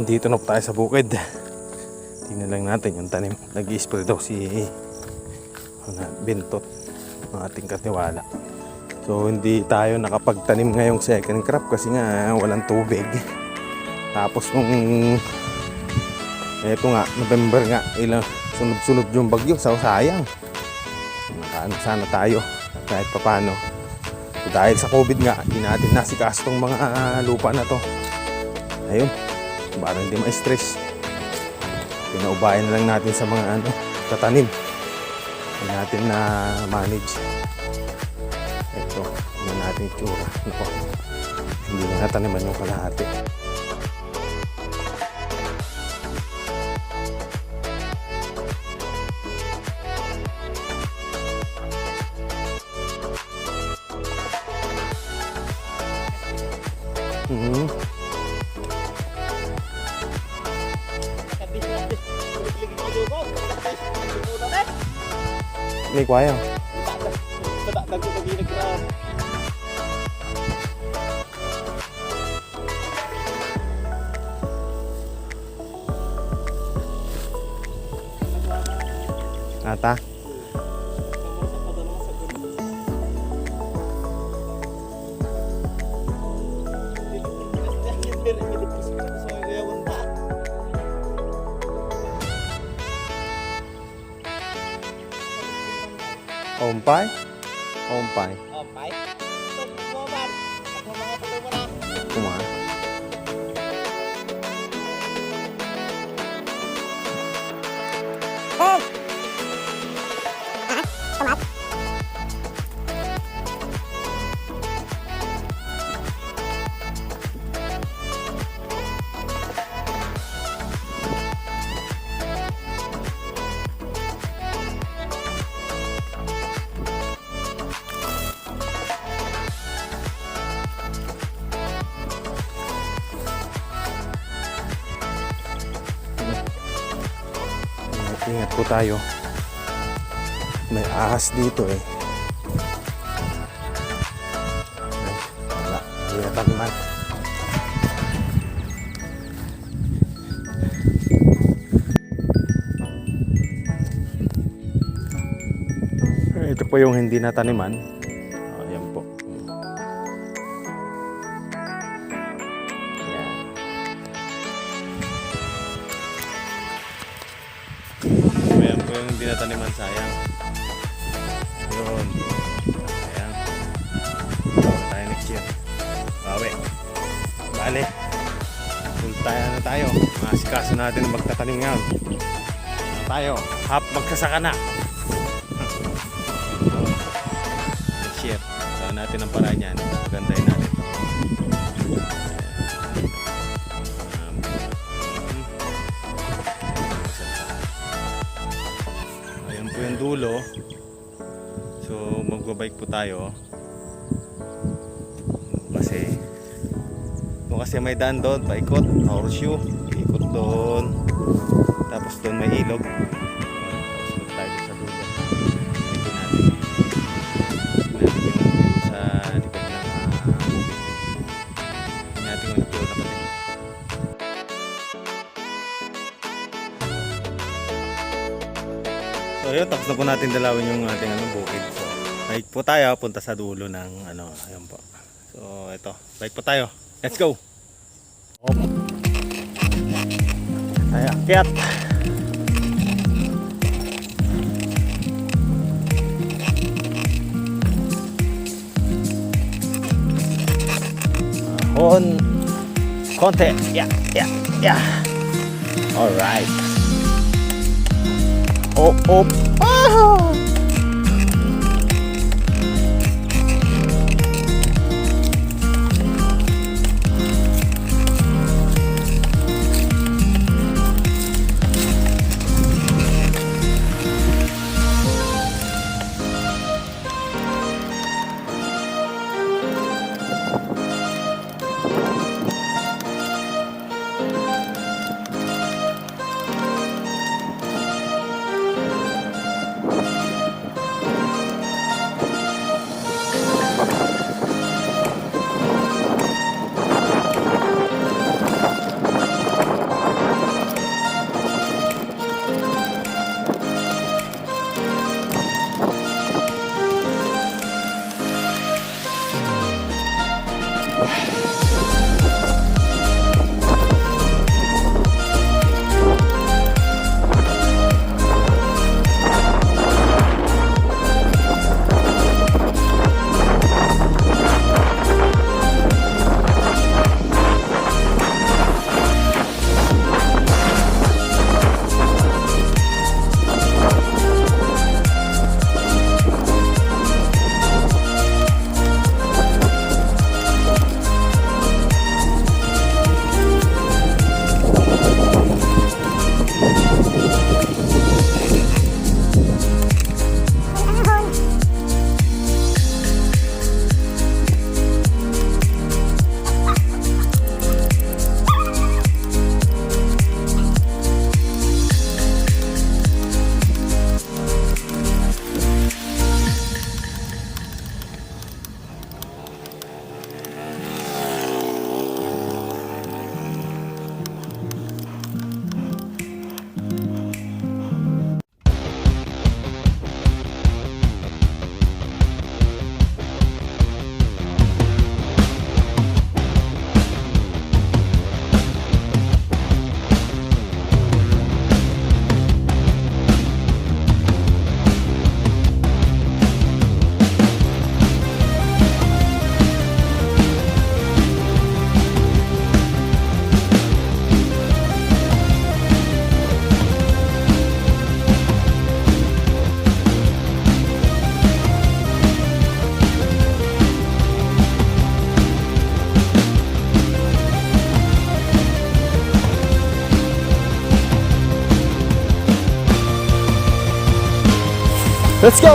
Dito na po tayo sa bukid. Tingnan lang natin yung tanim. Nag-i-spray daw si Bintot, ang ating katiwala. So hindi tayo nakapagtanim ngayong second crop kasi nga walang tubig. Tapos nung eto nga, November nga, ilang sunod-sunod yung bagyo. So sayang. Nakaano sana tayo kahit papano. So, dahil sa COVID nga, hindi natin nasikaso tong mga lupa na to. Ayun, parang hindi ma-stress. Pinaubayan na lang natin sa mga tatanim. Hindi natin na manage. Ito, hindi natin itsura. Hindi na nataniman yung kalahati. May kwaya. Ata. Ompay? Ompay. Ompay? Kumaban. Ako mga tuloy mo na. Kumahan. Oh! Tomat? Ingat po tayo. May ahas dito eh. Wala, hindi na tagman. Ito po yung hindi nataniman. Ayan po. Ayan po yung hindi nataniman, sayang. Yun. Ayan. Bawi tayo next year. Bawi. Bale. Full tayo. Masikaso natin ang magtatanim ngayon. Tayo. Hap magsasaka na. Next year. Saan natin ang paraan yan. Magandahin natin. Ayan po yung dulo. So magbabike po tayo. Kasi may daan doon, paikot, horseshoe, ikot doon. Tapos doon may ilog. Sunod tayo sa dulo. Ito natin. Ito natin yung sa likod ng bukid. Ito natin yung dulo na pati. So yun, tapos na po natin dalawin yung ating bukid. So bike po tayo, punta sa dulo ng ayun po. So ito, bike po tayo. Let's go! Ay, akyat! On konti. Yeah. All right. Oh. Ah! Let's go!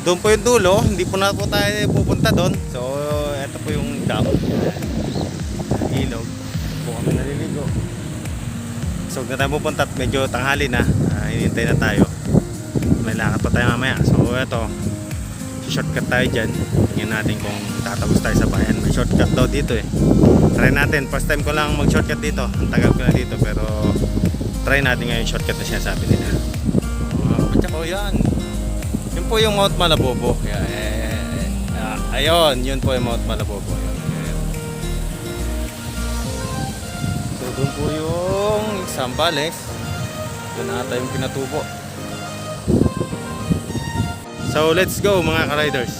Doon po yung dulo, hindi po na po tayo pupunta doon. So, ito po yung dam. Ilog. Po kami naliligo. So na tayo pupunta at medyo tanghali na. Hinihintay na tayo. May lakad pa tayo mamaya. So ito, shortcut tayo dyan. Tingnan natin kung tatapos tayo sa bayan. May shortcut daw dito eh. Try natin. First time ko lang mag shortcut dito. Ang tagal ko na dito pero try natin ngayon shortcut na siya sabi nila. Patsa ko yan. Yun po yung Mount Malabobo. Ayun, yun po yung Mount Malabobo. Ayun. So doon po yung Sambales. Doon ata yung pinatubo. So let's go mga ka-riders.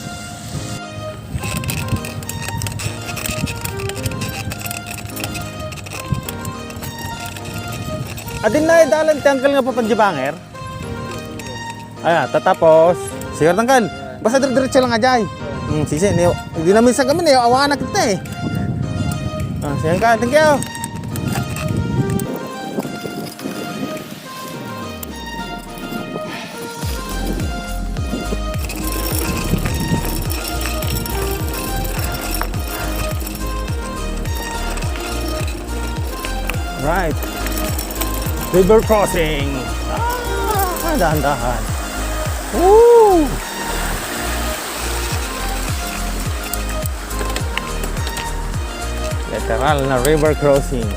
Adin na dalan tangkal nga pa panjibanger. Ayan, tatapos. Sige tangkal. Basta diretso lang ajay. Sisi, hindi namin sa gamin eh. Awakan na kita eh. Sige ka, thank you. Right. River crossing. Dahan-dahan. Woo! Literal na river crossing.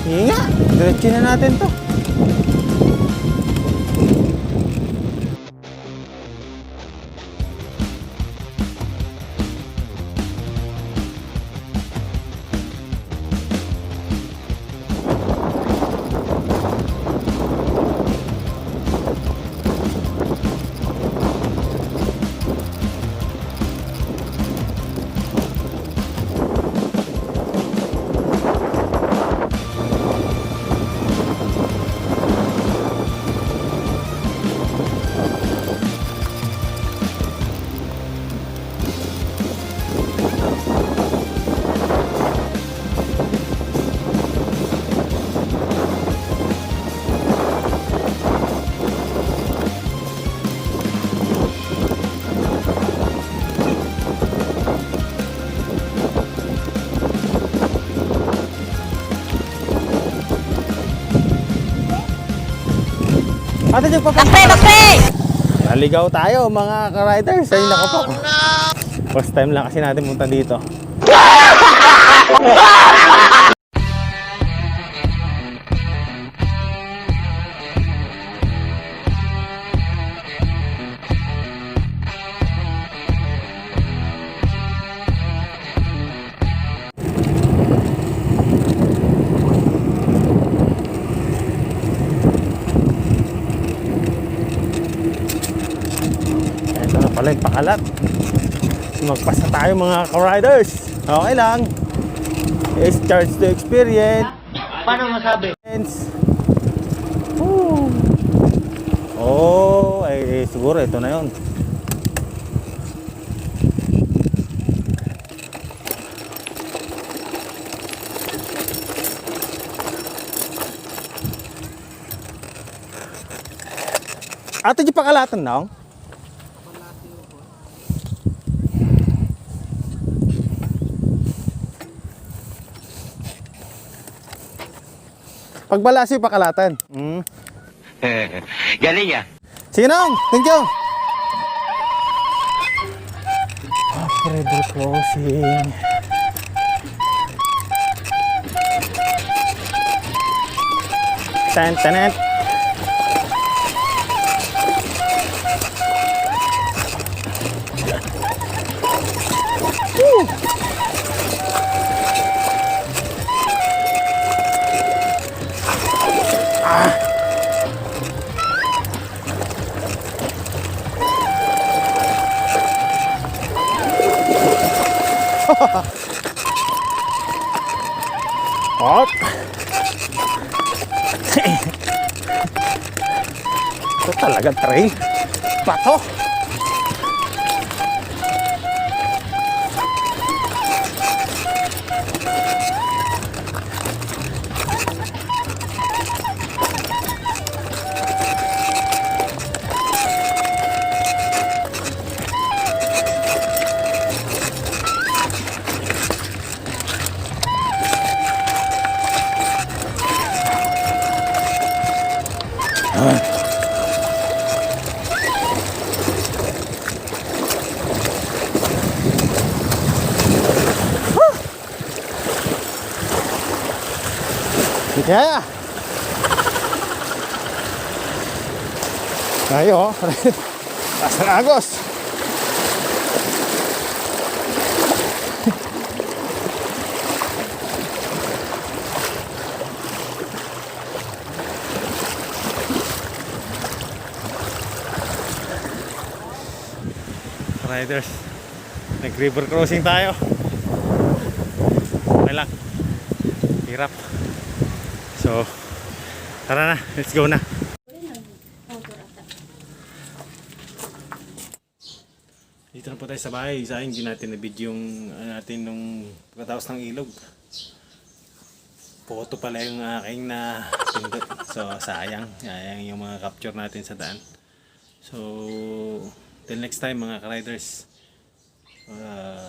Sige nga, diretso na natin to. Ate, yung Bakpe! naligaw tayo mga ka-riders. Ay nako po. First time lang kasi natin punta dito. Pala yung Pacalat. Magpasa tayo mga ka-riders. Okay lang. It's charge to experience. Paano masabi? Oh, ay siguro ito na yun. Ato di Pacalatan na? Pagbalasi, pakalatan. Galing ah. Sige nong, thank you. River crossing. Tan. Hop. Ito talaga trail. Pato. Yeah. Ayo, pasang agos. Riders, nag-river crossing tayo. Okay lang. Hirap. So, tara na, let's go na. Dito na po tayo sa bahay. Sayang hindi natin na-video yung natin nung pagkatapos ng ilog. Photo pala yung aking na pindot. So, sayang yung mga capture natin sa daan. So, till next time mga ka-riders,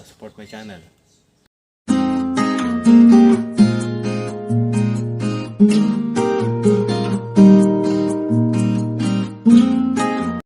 support my channel. Thank you.